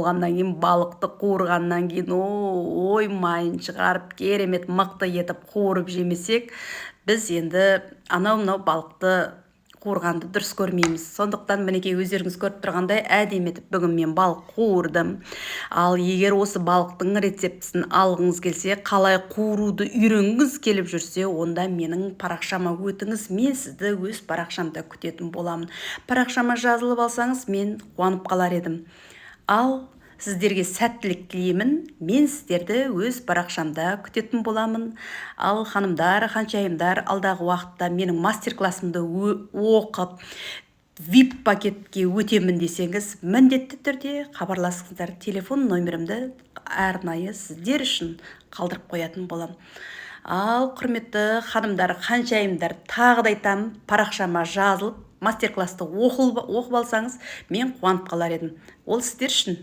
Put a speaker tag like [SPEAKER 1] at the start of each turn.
[SPEAKER 1] болғаннан кейін, балықты қуырғаннан кейін, ой майын шығарып, керемет мықты етіп қуырып жемесек, біз енді анау-мынау балықты қуырғанды дұрыс көрмейміз. Сондықтан мінекей өздеріңіз көріп тұрғандай әдемі етіп бүгін мен балық қуырдым. Ал егер осы балықтың рецептісін алғыңыз келсе, қалай қуыруды үйренгіңіз келіп жүрсе, онда менің парақшама өтіңіз. Мен сізді өз парақшамда күтетін боламын. Парақшама жазылып алсаңыз, мен қуанып қалар едім. Ал сіздерге сәттілік тілеймін. Мен сіздерді өз парақшамда күтетін боламын. Ал ханымдар, ханшайымдар, алдағы уақытта менің мастер-классымды оқып, VIP пакетке өтемін десеңіз, міндетті түрде хабарласыңыздар. Телефон номерімді арнайы сіздер үшін қалдырып қоятын боламын. Ал құрметті ханымдар, ханшайымдар, тағы да айтамын, парақшама жазылып, мастер-классты оқып алсаңыз, мен қуанып қалар едім. Ол сіздер үшін.